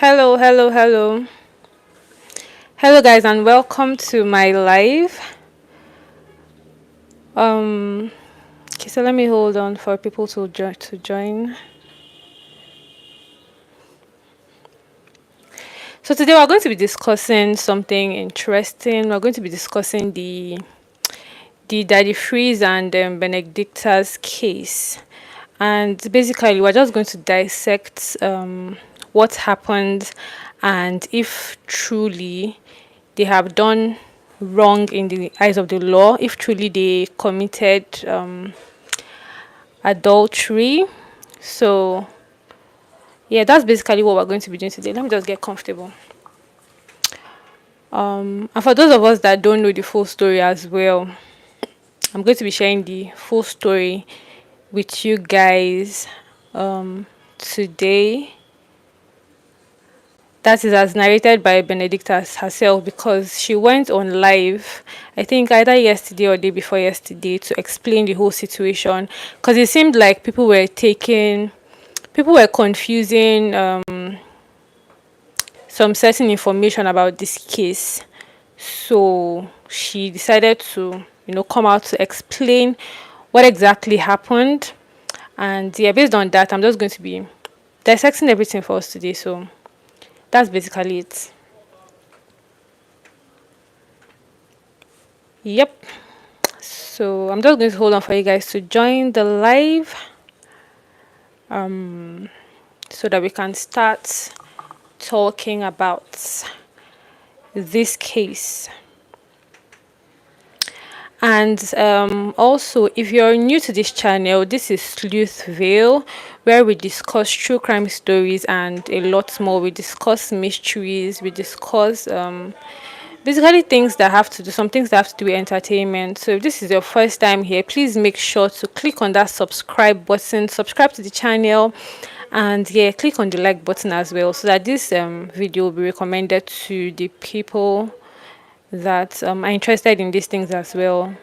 Hello, hello, hello. Hello guys and welcome to my live. Okay, so let me hold on for people to join. So today we're going to be discussing something interesting. We're going to be discussing the Daddy Freeze and Benedicta's case. And basically we're just going to dissect what happened and if truly they have done wrong in the eyes of the law, if truly they committed adultery. So yeah, that's basically what we're going to be doing today. Let me just get comfortable. And for those of us that don't know the full story as well, I'm going to be sharing the full story with you guys today. That is as narrated by Benedicta herself, because she went on live, I think either yesterday or day before yesterday, to explain the whole situation. Because it seemed like people were confusing some certain information about this case. So she decided to, come out to explain what exactly happened. And yeah, based on that, I'm just going to be dissecting everything for us today. So that's basically it. Yep. So I'm just going to hold on for you guys to join the live so that we can start talking about this case. And also, if you're new to this channel, this is Sleuthville, where we discuss true crime stories and a lot more. We discuss mysteries, we discuss basically things that have to do, some things that have to do with entertainment. So if this is your first time here, please make sure to click on that subscribe button, subscribe to the channel, and yeah, click on the like button as well, so that this video will be recommended to the people that are interested in these things as well.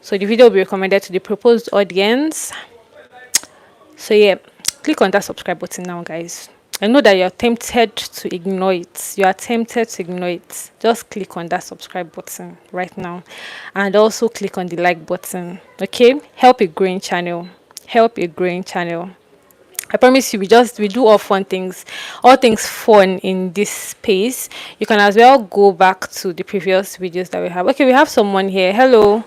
So the video will be recommended to the proposed audience. So yeah, click on that subscribe button now, guys. I know that you're tempted to ignore it. You are tempted to ignore it. Just click on that subscribe button right now, and also click on the like button. Okay, help a growing channel. Help a growing channel. I promise you, we do all fun things, all things fun in this space. You can as well go back to the previous videos that we have. Okay, we have someone here. Hello,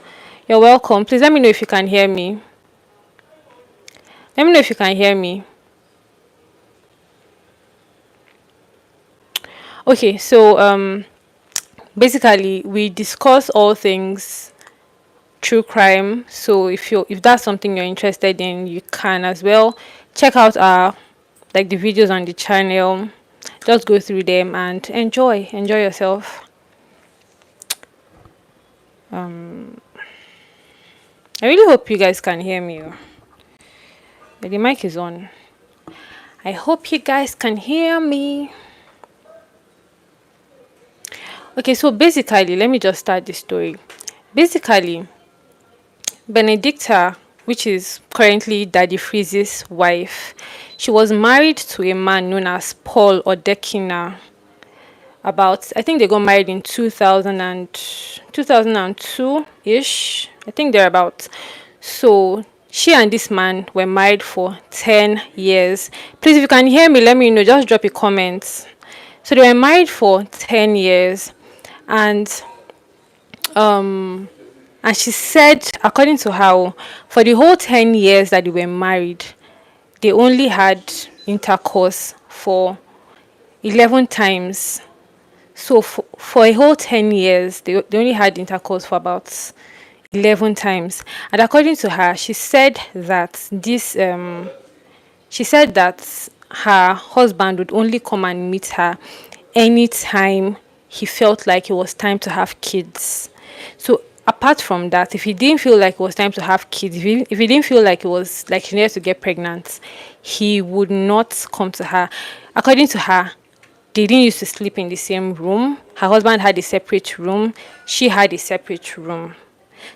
you're welcome. Please let me know if you can hear me. Let me know if you can hear me. Okay, so basically we discuss all things true crime. So if that's something you're interested in, you can as well check out our the videos on the channel. Just go through them and enjoy yourself. I really hope you guys can hear me. The mic is on. I hope you guys can hear me. Okay, so basically, let me just start the story. Basically, Benedicta, which is currently Daddy Freeze's wife, she was married to a man known as Paul Odekina. I think they got married in 2002-ish. I think they're about. So she and this man were married for 10 years. Please, if you can hear me, let me know. Just drop a comment. So they were married for 10 years. And she said, according to her, for the whole 10 years that they were married, they only had intercourse for 11 times. So for a whole 10 years, they only had intercourse for about 11 times. And according to her, she said that her husband would only come and meet her anytime he felt like it was time to have kids. So apart from that, if he didn't feel like it was time to have kids, if he didn't feel like it was like she needed to get pregnant, he would not come to her. According to her, they didn't used to sleep in the same room. Her husband had a separate room. She had a separate room.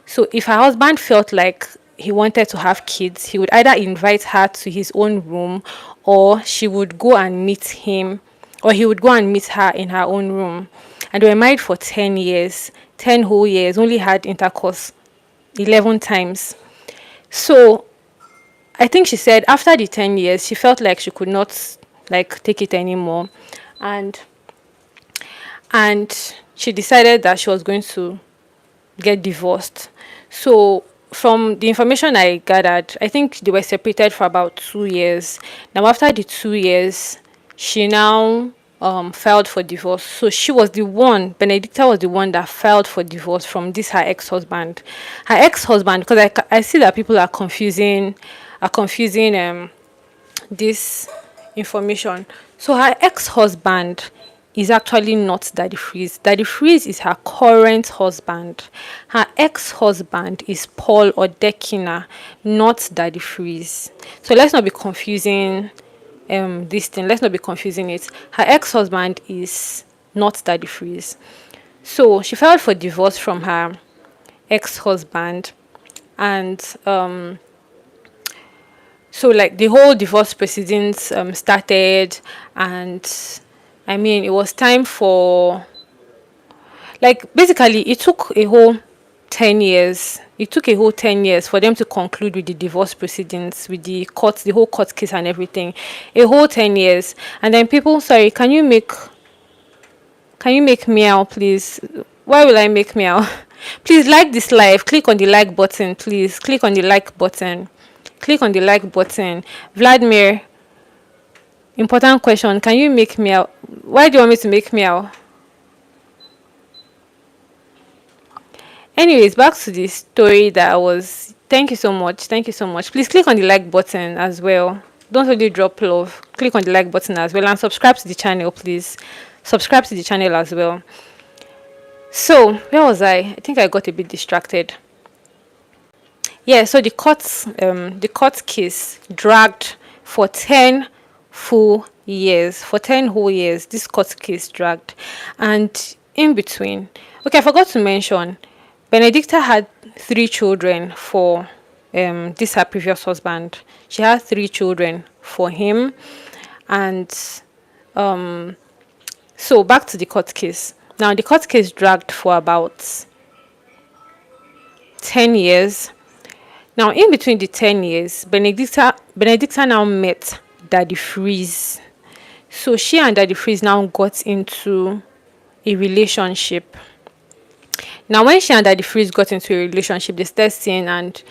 So if her husband felt like he wanted to have kids, he would either invite her to his own room, or she would go and meet him or he would go and meet her in her own room. And they were married for 10 years, 10 whole years, only had intercourse 11 times. So I think she said after the 10 years, she felt like she could not like take it anymore. And and she decided that she was going to get divorced. So from the information I gathered, I think they were separated for about 2 years. Now after the 2 years, she now filed for divorce. So she was the one, Benedicta was the one that filed for divorce from this her ex-husband. Her ex-husband, because I see that people are confusing this information. So her ex-husband is actually not Daddy Freeze. Daddy Freeze is her current husband. Her ex-husband is Paul Odekina, not Daddy Freeze. So let's not be confusing this thing. Let's not be confusing it. Her ex-husband is not Daddy Freeze. So she filed for divorce from her ex-husband, and so like the whole divorce proceedings started, and I mean it was time for, like, basically it took a whole 10 years. It took a whole 10 years for them to conclude with the divorce proceedings, with the court, the whole court case and everything. A whole 10 years. And then people, sorry, can you make meow, please? Why will I make meow? Please like this live. Click on the like button, please. Click on the like button. Click on the like button. Vladimir, important question. Can you make meow? Why do you want me to make meow? Anyways, back to the story that I was. Thank you so much. Thank you so much. Please click on the like button as well. Don't only drop love. Click on the like button as well, and subscribe to the channel, please. Subscribe to the channel as well. So where was I? I think I got a bit distracted. Yeah, so the court case dragged for 10 full years. For 10 whole years, this court case dragged. And in between, okay, I forgot to mention, Benedicta had 3 children for this her previous husband. She had 3 children for him. And so back to the court case. Now the court case dragged for about 10 years. Now, in between the 10 years, Benedicta now met Daddy Freeze. So she and Daddy Freeze now got into a relationship. Now, when she and Daddy Freeze got into a relationship, they started seeing, and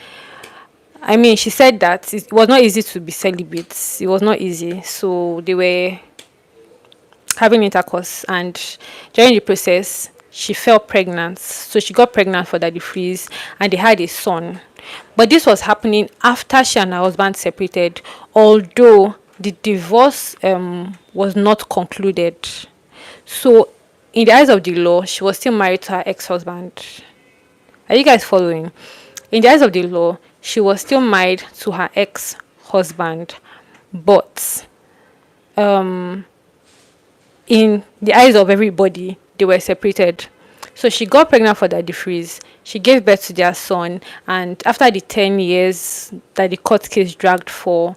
I mean, she said that it was not easy to be celibate. It was not easy. So they were having intercourse, and during the process, she fell pregnant. So she got pregnant for Daddy Freeze, and they had a son. But this was happening after she and her husband separated, although the divorce was not concluded. So in the eyes of the law, she was still married to her ex-husband. Are you guys following? In the eyes of the law, she was still married to her ex-husband, but in the eyes of everybody, they were separated. So she got pregnant for Daddy Freeze. She gave birth to their son, and after the 10 years that the court case dragged for,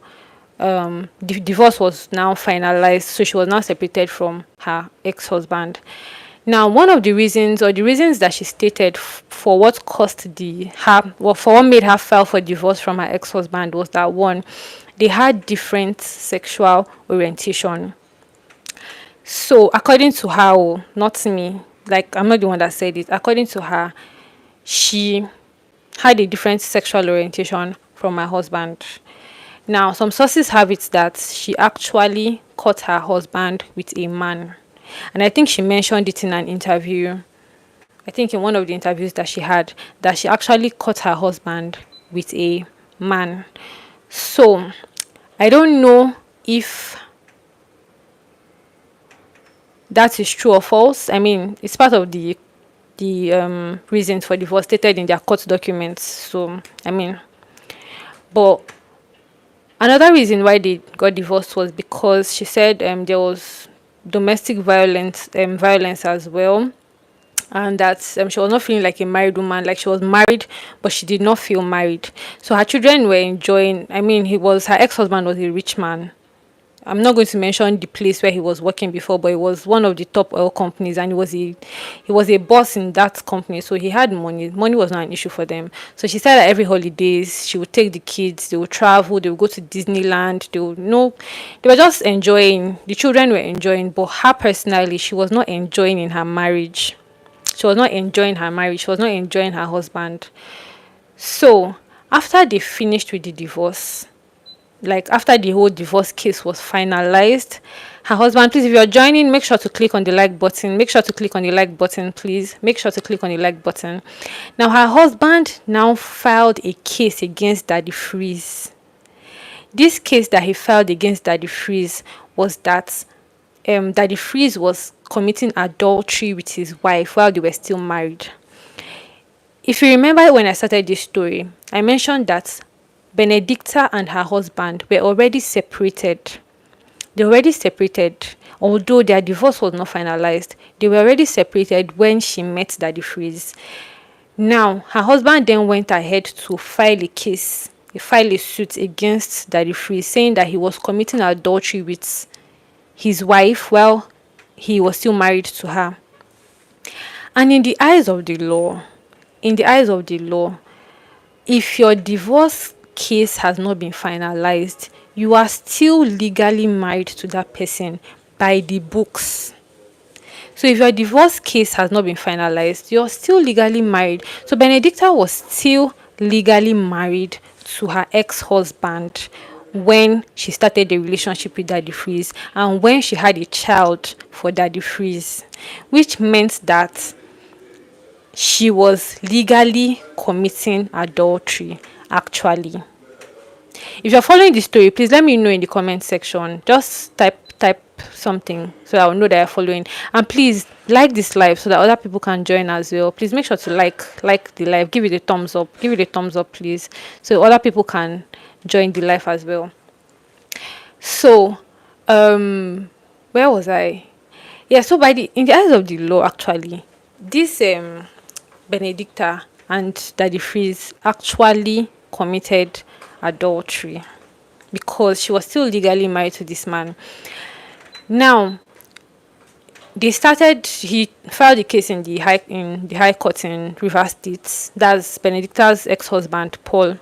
the divorce was now finalized. So she was now separated from her ex-husband. Now, one of the reasons, or the reasons that she stated for what for what made her file for divorce from her ex-husband was that, one, they had different sexual orientation. So according to her, not me, like I'm not the one that said it. According to her, she had a different sexual orientation from her husband. Now, some sources have it that she actually caught her husband with a man. And I think she mentioned it in an interview. I think in one of the interviews that she had, that she actually caught her husband with a man. So I don't know if that is true or false. I mean, it's part of the reasons for divorce stated in their court documents. So I mean, but another reason why they got divorced was because she said there was domestic violence as well, and that she was not feeling like a married woman. Like, she was married, but she did not feel married. So her children were enjoying. I mean, her ex-husband was a rich man. I'm not going to mention the place where he was working before, but it was one of the top oil companies, and he was a boss in that company, so he had money. Money was not an issue for them. So she said that every holidays she would take the kids, they would travel, they would go to Disneyland, they would they were just enjoying. The children were enjoying, but her personally, she was not enjoying in her marriage. She was not enjoying her marriage. She was not enjoying her husband. So after they finished with the divorce, like after the whole divorce case was finalized, her husband, please, if you're joining, make sure to click on the like button. Make sure to click on the like button, please. Make sure to click on the like button. Now, her husband now filed a case against Daddy Freeze. This case that he filed against Daddy Freeze was that Daddy Freeze was committing adultery with his wife while they were still married. If you remember when I started this story, I mentioned that Benedicta and her husband were already separated. They were already separated, although their divorce was not finalized. They were already separated when she met Daddy Freeze. Now, her husband then went ahead to file a suit against Daddy Freeze, saying that he was committing adultery with his wife while he was still married to her. And in the eyes of the law, if your divorce case has not been finalized, you are still legally married to that person by the books. So if your divorce case has not been finalized, you're still legally married. So Benedicta was still legally married to her ex-husband when she started the relationship with Daddy Freeze and when she had a child for Daddy Freeze, which meant that she was legally committing adultery, actually. If you're following the story, please let me know in the comment section. Just type something so I'll know that you're following. And please like this live so that other people can join as well. Please make sure to like the live. Give it a thumbs up. Give it a thumbs up, please, so other people can join the live as well. So, where was I? Yeah. So in the eyes of the law, actually, this Benedicta and Daddy Freeze actually committed adultery because she was still legally married to this man. Now, he filed the case in the high court in Rivers State. That's Benedicta's ex-husband, Paul.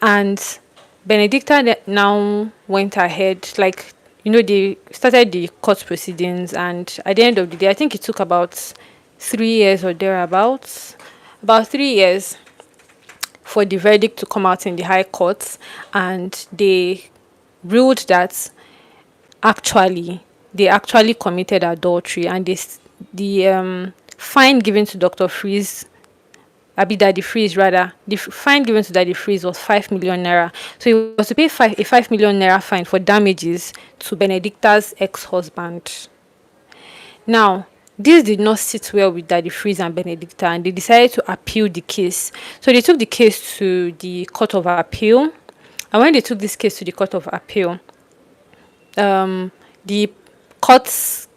And Benedicta now went ahead, they started the court proceedings, and at the end of the day, I think it took about 3 years or thereabouts, about 3 years for the verdict to come out in the high court, and they ruled that they actually committed adultery, and the fine given to Dr. Freeze, Daddy Freeze rather, the fine given to Daddy Freeze was 5 million naira. So he was to pay a 5 million naira fine for damages to Benedicta's ex-husband. Now, this did not sit well with Daddy Freeze and Benedicta, and they decided to appeal the case. So they took the case to the Court of Appeal, and when they took this case to the Court of Appeal, the court's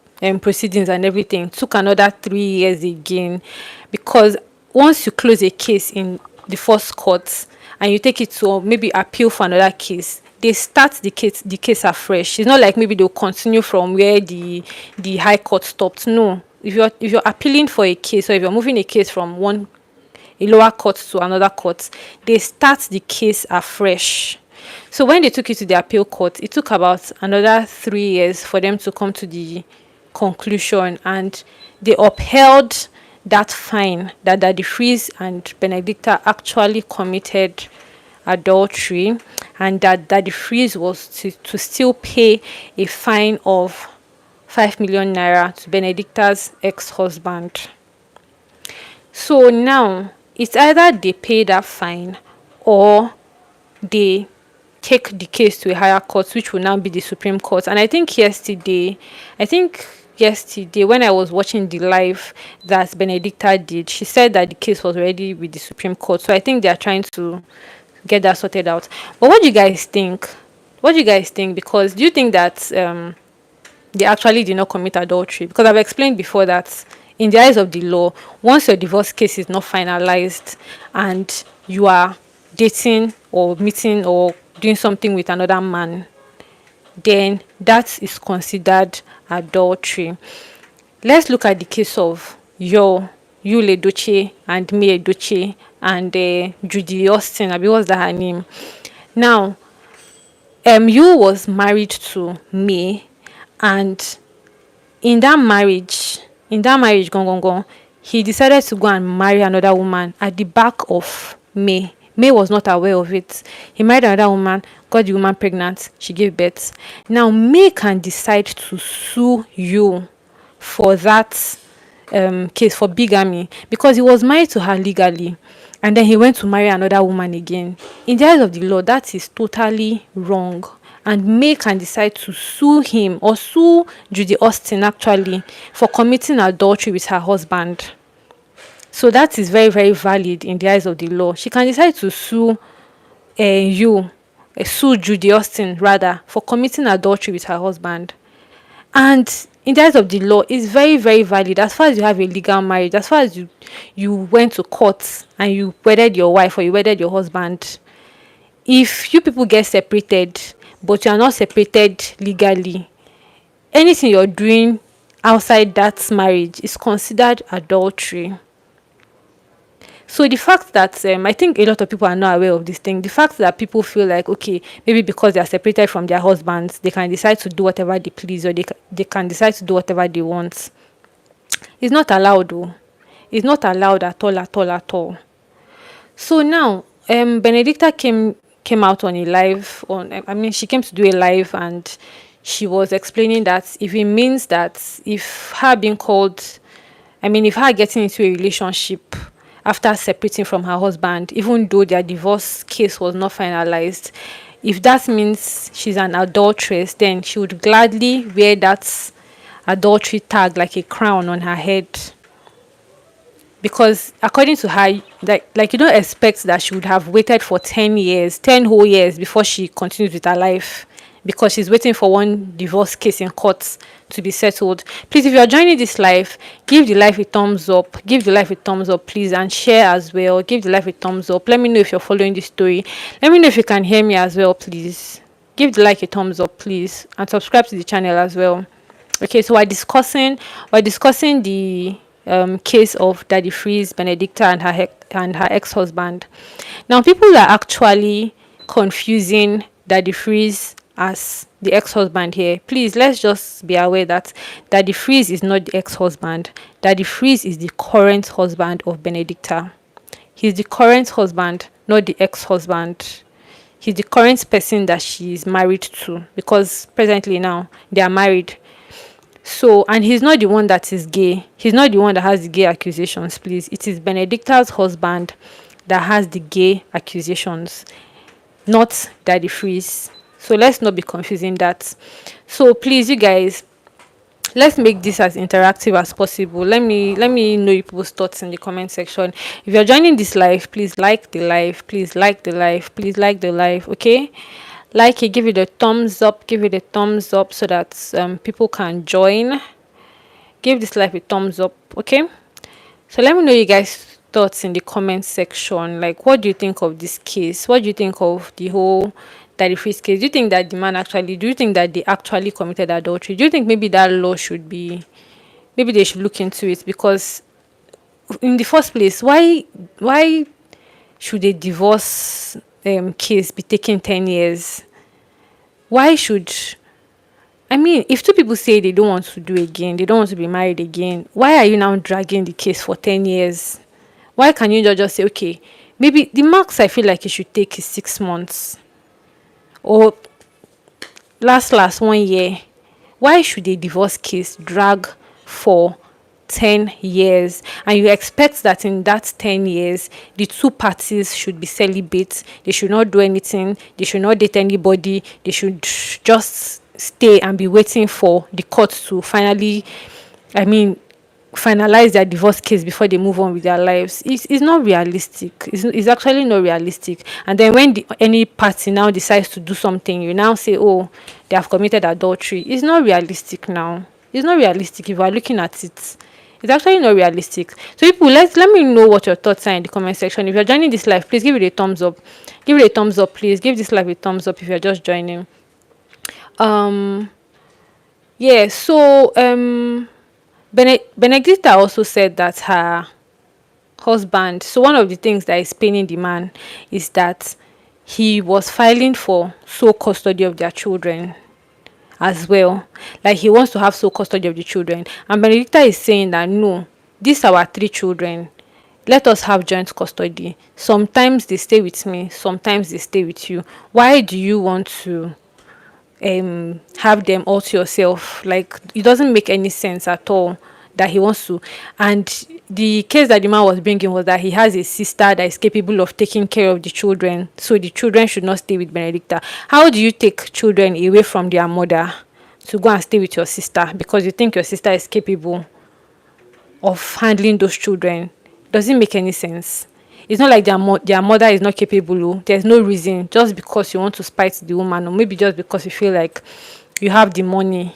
proceedings and everything took another 3 years again, because once you close a case in the first court and you take it to maybe appeal for another case, they start the case afresh. It's not like maybe they'll continue from where the high court stopped. No, if you're appealing for a case, or if you're moving a case from a lower court to another court, they start the case afresh. So when they took it to the appeal court, it took about another 3 years for them to come to the conclusion, and they upheld that fine that Daddy Freeze and Benedicta actually committed adultery, and that Daddy Freeze was to still pay a fine of 5 million naira to Benedicta's ex-husband. So now it's either they pay that fine or they take the case to a higher court, which will now be the Supreme Court. And I think yesterday when I was watching the live that Benedicta did, she said that the case was already with the Supreme Court. So I think they are trying to get that sorted out. But what do you guys think? Because do you think that they actually did not commit adultery? Because I've explained before that in the eyes of the law, once your divorce case is not finalized and you are dating or meeting or doing something with another man, then that is considered adultery. Let's look at the case of Yul Edochie and May Edochie and Judy Austin. Abi, what's that her name? Now, Yul was married to May, and in that marriage, gone, gone, gone, he decided to go and marry another woman at the back of May. May was not aware of it. He married another woman, got the woman pregnant, she gave birth. Now, May can decide to sue you for that case, for bigamy, because he was married to her legally and then he went to marry another woman again. In the eyes of the law, that is totally wrong. And May can decide to sue him or sue Judy Austin actually for committing adultery with her husband. So that is very, very valid in the eyes of the law. She can decide to sue sue Judy Austin rather for committing adultery with her husband. And in the eyes of the law, it's very, very valid as far as you have a legal marriage, as far as you went to court and you wedded your wife or you wedded your husband. If you people get separated, but you are not separated legally, anything you're doing outside that marriage is considered adultery. So the fact that I think a lot of people are not aware of this thing, the fact that people feel like, okay, maybe because they are separated from their husbands, they can decide to do whatever they please, or they can decide to do whatever they want. It's not allowed, though. It's not allowed at all, at all, at all. So now, Benedicta came out on a live, she came to do a live, and she was explaining that if it means that if her being called, if her getting into a relationship after separating from her husband, even though their divorce case was not finalized, if that means she's an adulteress, then she would gladly wear that adultery tag like a crown on her head. Because according to her, like you don't expect that she would have waited for 10 whole years before she continues with her life, because she's waiting for one divorce case in court to be settled. Please, if you are joining this live, give the live a thumbs up. Give the live a thumbs up, please, and share as well. Give the live a thumbs up. Let me know if you're following this story. Let me know if you can hear me as well, please. Give the like a thumbs up, please, and subscribe to the channel as well. Okay, so we're discussing the case of Daddy Freeze, Benedicta, and her ex-husband. Now, people are actually confusing Daddy Freeze as the ex-husband here. Please, let's just be aware that Daddy Freeze is not the ex-husband. Daddy Freeze is the current husband of Benedicta. He's the current husband, not the ex-husband. He's the current person that she is married to, because presently now they are married. So, and he's not the one that is gay. He's not the one that has the gay accusations, please. It is Benedicta's husband that has the gay accusations, not Daddy Freeze. So let's not be confusing that. So please, you guys, let's make this as interactive as possible. Let me know your people's thoughts in the comment section. If you're joining this live, please like the live. Please like the live. Please like the live. Okay, like it, give it a thumbs up. Give it a thumbs up so that people can join. Give this live a thumbs up. Okay. So let me know you guys' thoughts in the comment section. Like, what do you think of this case? What do you think of the whole Daddy Freeze case? Do you think that do you think that they actually committed adultery? Do you think maybe that law maybe they should look into it? Because in the first place, why should a divorce case be taking 10 years? Why should, if two people say they don't want to do again, they don't want to be married again, why are you now dragging the case for 10 years? Why can you not just say, okay, maybe the max I feel like you should take is 6 months, or last 1 year? Why should a divorce case drag for 10 years? And you expect that in that 10 years the two parties should be celibate, they should not do anything, they should not date anybody, they should just stay and be waiting for the court to finally finalize their divorce case before they move on with their lives. It's not realistic. It's actually not realistic. And then when any party now decides to do something, you now say, oh, they have committed adultery. It's not realistic now. It's not realistic if you are looking at it. It's actually not realistic. So people, let me know what your thoughts are in the comment section. If you're joining this live, please give it a thumbs up. Give it a thumbs up, please. Give this live a thumbs up if you're just joining. Um, yeah, so Benedicta also said that her husband, so one of the things that is paining the man is that he was filing for sole custody of their children as well. Like he wants to have sole custody of the children. And Benedicta is saying that no, these are our three children. Let us have joint custody. Sometimes they stay with me, sometimes they stay with you. Why do you want to have them all to yourself? Like it doesn't make any sense at all that he wants to. And the case that the man was bringing was that he has a sister that is capable of taking care of the children, so the children should not stay with Benedicta. How do you take children away from their mother to go and stay with your sister because you think your sister is capable of handling those children? Doesn't make any sense. It's not like their mother is not capable. Oh. There's no reason just because you want to spite the woman, or maybe just because you feel like you have the money.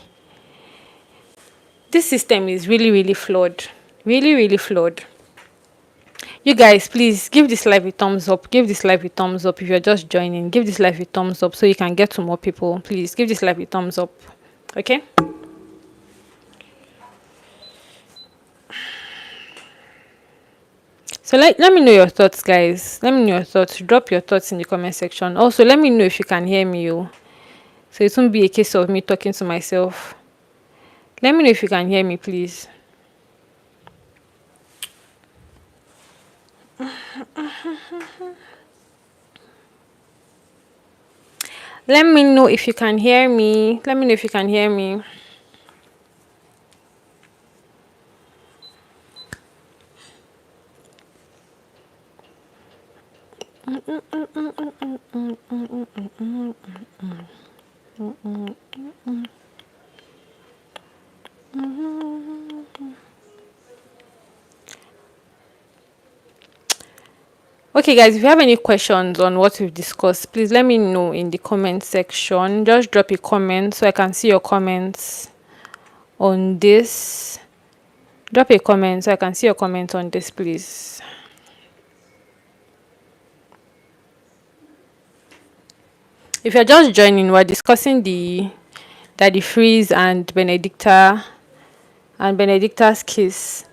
This system is really, really flawed. Really, really flawed. You guys, please give this live a thumbs up. Give this live a thumbs up. If you're just joining, give this live a thumbs up so you can get to more people. Please give this live a thumbs up. Okay? So let me know your thoughts, guys. Let me know your thoughts. Drop your thoughts in the comment section. Also, let me know if you can hear me. Oh. So it won't be a case of me talking to myself. Let me know if you can hear me, please. Let me know if you can hear me. Let me know if you can hear me. Okay, guys, if you have any questions on what we've discussed, please let me know in the comment section. Just drop a comment so I can see your comments on this. Drop a comment so I can see your comments on this, please. If you're just joining, we're discussing the Daddy Freeze and Benedicta and Benedicta's case.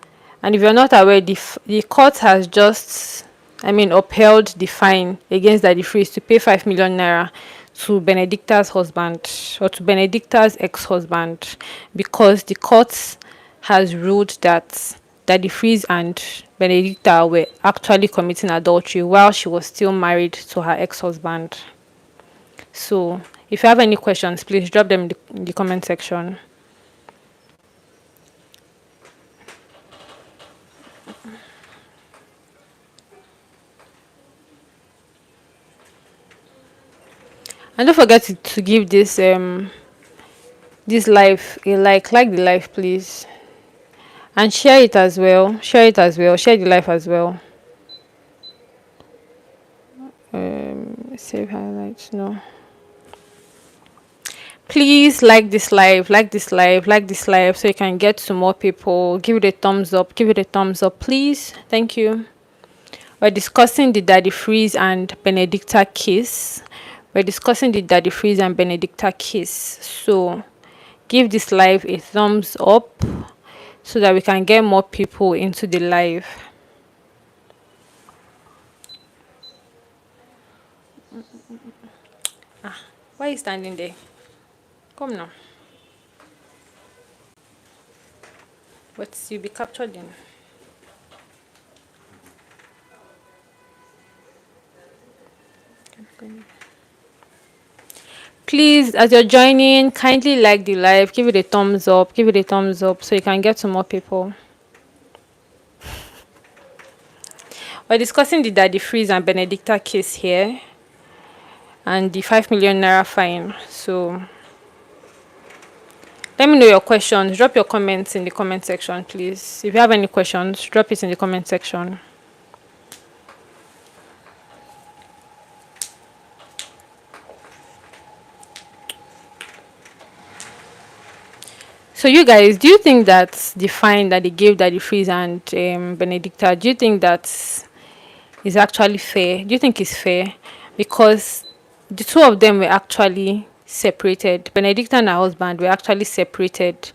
And if you're not aware, the court has just, upheld the fine against Daddy Freeze to pay 5 million naira to Benedicta's husband, or to Benedicta's ex-husband, because the court has ruled that Daddy Freeze and Benedicta were actually committing adultery while she was still married to her ex-husband. So if you have any questions, please drop them in the comment section. And don't forget to give this live a like the live, please, and share it as well. Share the live as well. Save highlights. No, please like this live, so you can get to more people. Give it a thumbs up, please. Thank you. We're discussing the Daddy Freeze and Benedicta case. So give this live a thumbs up so that we can get more people into the live. Why are you standing there? Come now. But you'll be captured in. Please, as you're joining, kindly like the live, give it a thumbs up so you can get to more people. We're discussing the Daddy Freeze and Benedicta case here and the 5 million naira fine. So let me know your questions. Drop your comments in the comment section, please. If you have any questions, drop it in the comment section. So you guys, do you think that the fine that they gave Daddy Freeze and Benedicta, do you think that is actually fair? Do you think it's fair? Because the two of them were actually separated. Benedicta and her husband were actually separated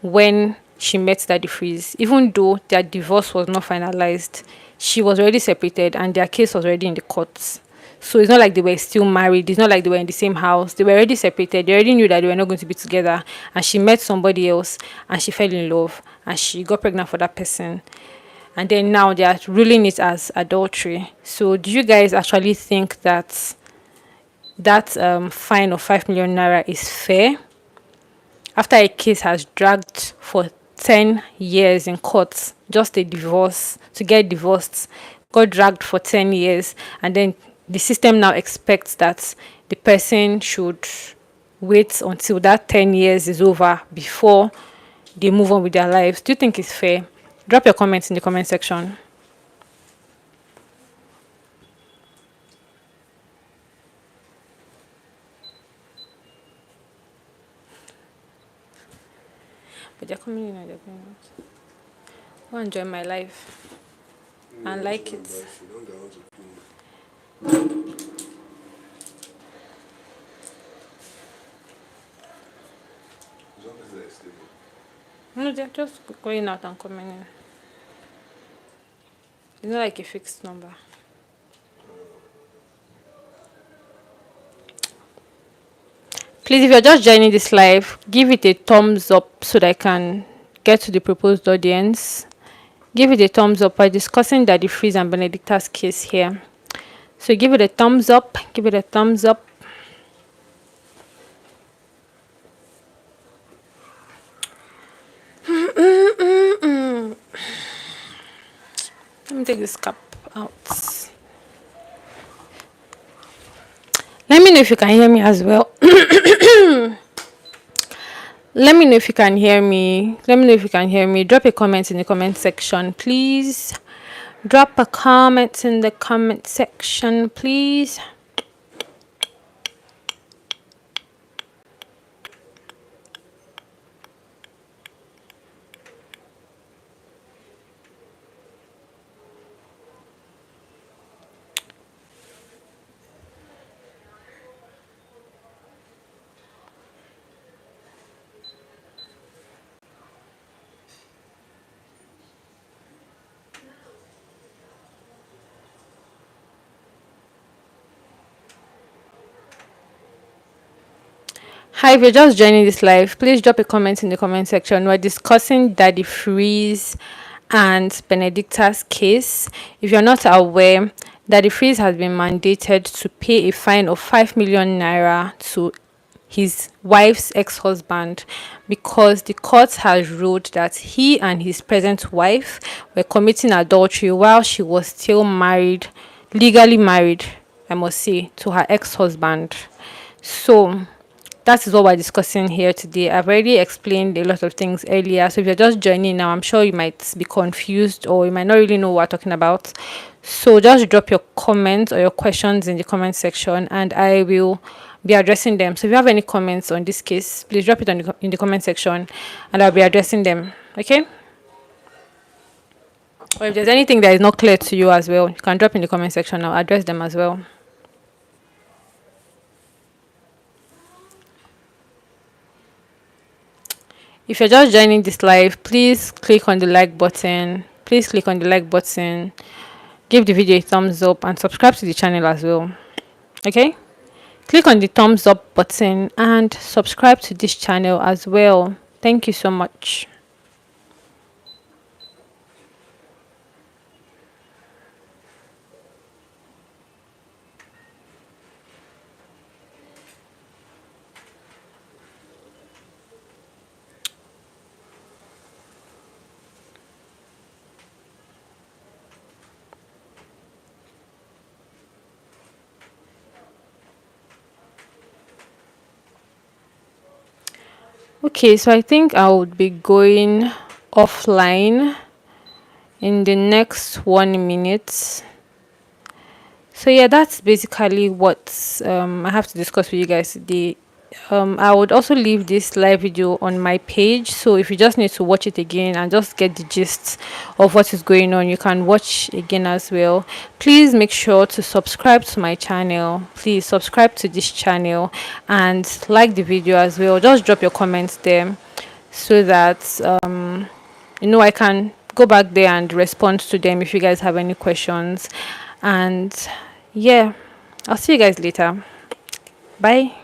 when she met Daddy Freeze. Even though their divorce was not finalized, she was already separated and their case was already in the courts. So it's not like they were still married. It's not like they were in the same house. They were already separated. They already knew that they were not going to be together. And she met somebody else and she fell in love and she got pregnant for that person. And then now they are ruling it as adultery. So do you guys actually think that fine of 5 million naira is fair? After a case has dragged for 10 years in court, just a divorce, to get divorced, got dragged for 10 years, and then the system now expects that the person should wait until that 10 years is over before they move on with their lives. Do you think it's fair? Drop your comments in the comment section. But they're coming in and they're going out. I want to enjoy my life and like it. No, they're just going out and coming in. It's not like a fixed number. Please, if you're just joining this live, give it a thumbs up so that I can get to the proposed audience. Give it a thumbs up. We're discussing Daddy Freeze and Benedicta's case here. So give it a thumbs up. Give it a thumbs up. Let me take this cap out. Let me know if you can hear me as well. Let me know if you can hear me. Let me know if you can hear me. Drop a comment in the comment section, please. Drop a comment in the comment section, please. Hi, if you're just joining this live, please drop a comment in the comment section. We're discussing Daddy Freeze and Benedicta's case. If you're not aware, Daddy Freeze has been mandated to pay a fine of 5 million naira to his wife's ex-husband because the court has ruled that he and his present wife were committing adultery while she was still married, legally married, I must say, to her ex-husband. So that is what we're discussing here today. I've already explained a lot of things earlier, so if you're just joining now, I'm sure you might be confused or you might not really know what we're talking about. So just drop your comments or your questions in the comment section and I will be addressing them. So if you have any comments on this case, please drop it in the comment section and I'll be addressing them. Okay? Or if there's anything that is not clear to you as well, you can drop in the comment section. I'll address them as well. If you're just joining this live, please click on the like button. Please click on the like button. Give the video a thumbs up and subscribe to the channel as well. Okay? Click on the thumbs up button and subscribe to this channel as well. Thank you so much. Okay, so I think I would be going offline in the next 1 minute. So yeah, that's basically what I have to discuss with you guys today. I would also leave this live video on my page, so if you just need to watch it again and just get the gist of what is going on, you can watch again as well. Please make sure to subscribe to my channel. Please subscribe to this channel and like the video as well. Just drop your comments there so that I can go back there and respond to them if you guys have any questions. And yeah, I'll see you guys later. Bye.